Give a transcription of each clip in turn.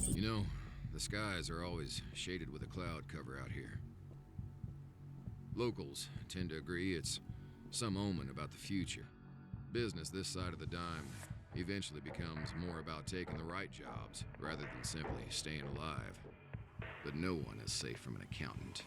You know, the skies are always shaded with a cloud cover out here. Locals tend to agree it's some omen about the future. Business this side of the dime eventually becomes more about taking the right jobs rather than simply staying alive. But no one is safe from an accountant.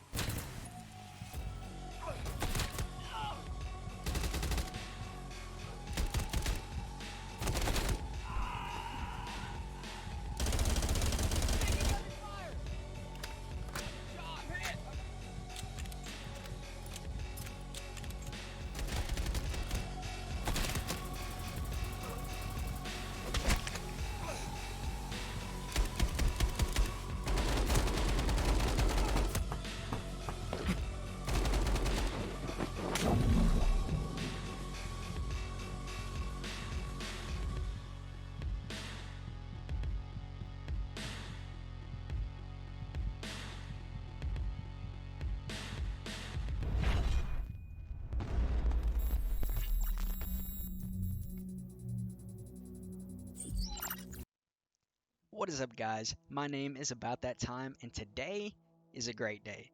What is up, guys? My name is About That Time, and today is a great day.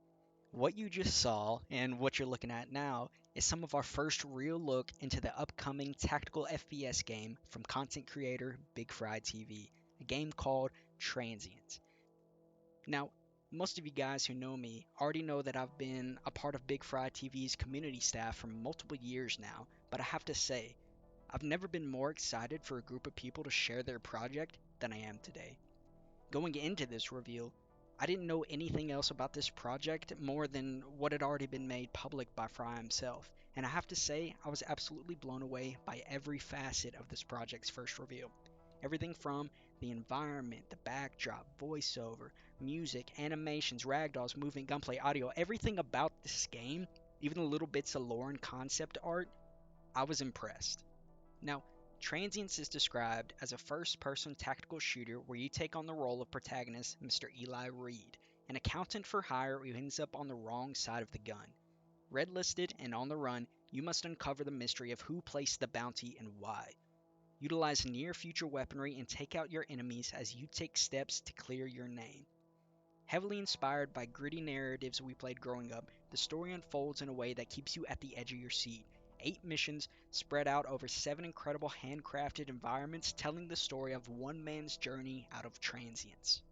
What you just saw and what you're looking at now is some of our first real look into the upcoming tactical FPS game from content creator BigFryTV, a game called Transience. Now, most of you guys who know me already know that I've been a part of BigFryTV's community staff for multiple years now, but I have to say, I've never been more excited for a group of people to share their project than I am today. Going into this reveal, I didn't know anything else about this project more than what had already been made public by Fry himself, and I have to say I was absolutely blown away by every facet of this project's first reveal. Everything from the environment, the backdrop, voiceover, music, animations, ragdolls, movement, gunplay, audio, everything about this game, even the little bits of lore and concept art, I was impressed. Now, Transience is described as a first-person tactical shooter where you take on the role of protagonist Mr. Eli Reed, an accountant for hire who ends up on the wrong side of the gun. Red-listed and on the run, you must uncover the mystery of who placed the bounty and why. Utilize near-future weaponry and take out your enemies as you take steps to clear your name. Heavily inspired by gritty narratives we played growing up, the story unfolds in a way that keeps you at the edge of your seat. 8 missions spread out over 7 incredible handcrafted environments telling the story of one man's journey out of transience.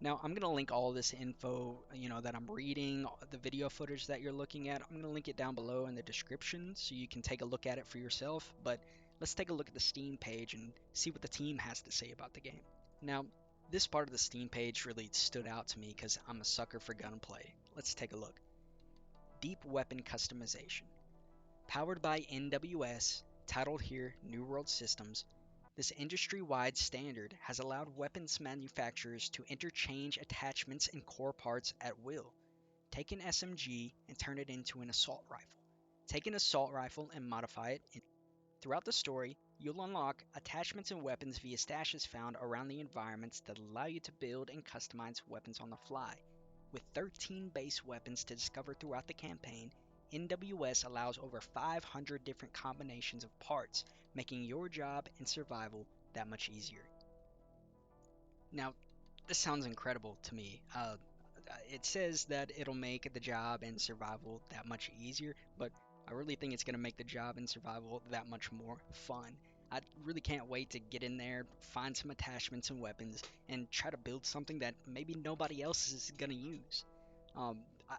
Now, I'm going to link all this info, that I'm reading, the video footage that you're looking at. I'm going to link it down below in the description so you can take a look at it for yourself. But let's take a look at the Steam page and see what the team has to say about the game. Now, this part of the Steam page really stood out to me because I'm a sucker for gunplay. Let's take a look. Deep weapon customization. Powered by NWS, titled here New World Systems, this industry-wide standard has allowed weapons manufacturers to interchange attachments and core parts at will. Take an SMG and turn it into an assault rifle. Take an assault rifle and modify it. Throughout the story, you'll unlock attachments and weapons via stashes found around the environments that allow you to build and customize weapons on the fly. With 13 base weapons to discover throughout the campaign, NWS allows over 500 different combinations of parts, making your job and survival that much easier. Now, this sounds incredible to me. It says that it'll make the job and survival that much easier, but I really think it's going to make the job and survival that much more fun. I really can't wait to get in there, find some attachments and weapons, and try to build something that maybe nobody else is going to use.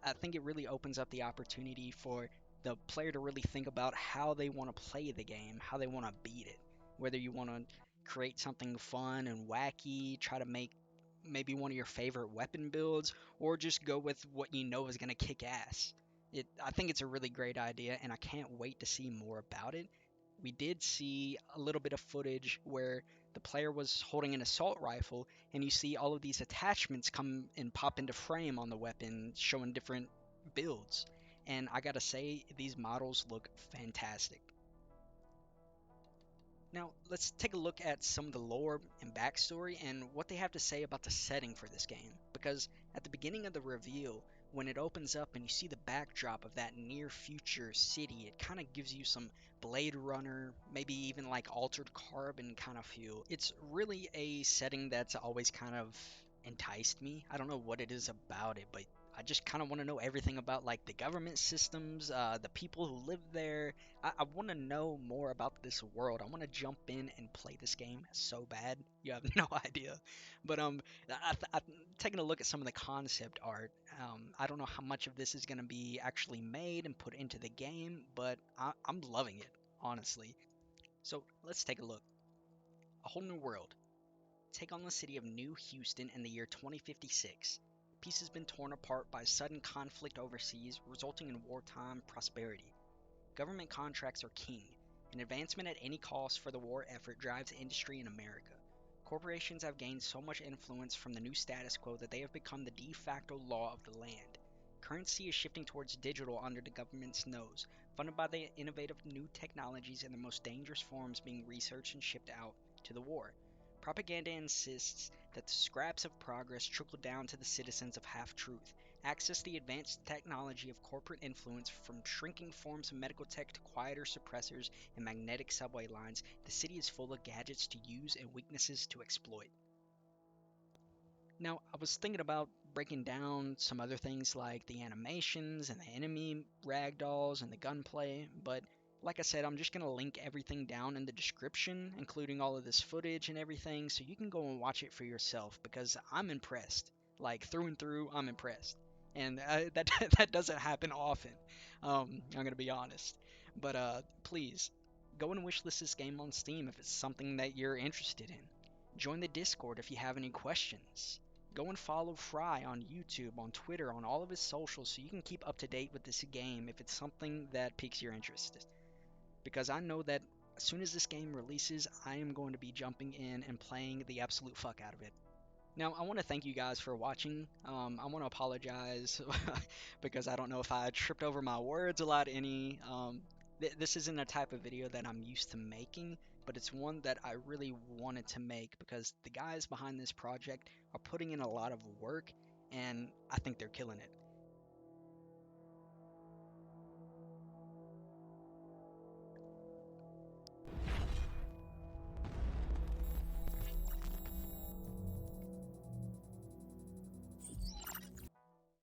I think it really opens up the opportunity for the player to really think about how they want to play the game, how they want to beat it. Whether you want to create something fun and wacky, try to make maybe one of your favorite weapon builds, or just go with what you know is going to kick ass. I think it's a really great idea, and I can't wait to see more about it. We did see a little bit of footage where the player was holding an assault rifle, and you see all of these attachments come and pop into frame on the weapon, showing different builds. And I gotta say, these models look fantastic. Now, let's take a look at some of the lore and backstory and what they have to say about the setting for this game. Because at the beginning of the reveal, when it opens up and you see the backdrop of that near future city, it kind of gives you some Blade Runner, maybe even like Altered Carbon kind of feel. It's really a setting that's always kind of enticed me. I don't know what it is about it, but I just kind of want to know everything about like the government systems, the people who live there. I want to know more about this world. I want to jump in and play this game so bad. You have no idea. But I'm taking a look at some of the concept art. I don't know how much of this is going to be actually made and put into the game, but I'm loving it, honestly. So let's take a look. A whole new world. Take on the city of New Houston in the year 2056. Peace has been torn apart by sudden conflict overseas, resulting in wartime prosperity. Government contracts are king. An advancement at any cost for the war effort drives industry in America. Corporations have gained so much influence from the new status quo that they have become the de facto law of the land. Currency is shifting towards digital under the government's nose, funded by the innovative new technologies and the most dangerous forms being researched and shipped out to the war. Propaganda insists that the scraps of progress trickle down to the citizens of half truth. Access the advanced technology of corporate influence from shrinking forms of medical tech to quieter suppressors and magnetic subway lines. The city is full of gadgets to use and weaknesses to exploit. Now, I was thinking about breaking down some other things like the animations and the enemy ragdolls and the gunplay, but like I said, I'm just going to link everything down in the description, including all of this footage and everything, so you can go and watch it for yourself because I'm impressed. Like, through and through, I'm impressed. And that, that doesn't happen often, I'm going to be honest. But please, go and wishlist this game on Steam if it's something that you're interested in. Join the Discord if you have any questions. Go and follow Fry on YouTube, on Twitter, on all of his socials so you can keep up to date with this game if it's something that piques your interest. Because I know that as soon as this game releases, I am going to be jumping in and playing the absolute fuck out of it. Now, I want to thank you guys for watching. I want to apologize because I don't know if I tripped over my words a lot any. This isn't a type of video that I'm used to making, but it's one that I really wanted to make because the guys behind this project are putting in a lot of work and I think they're killing it.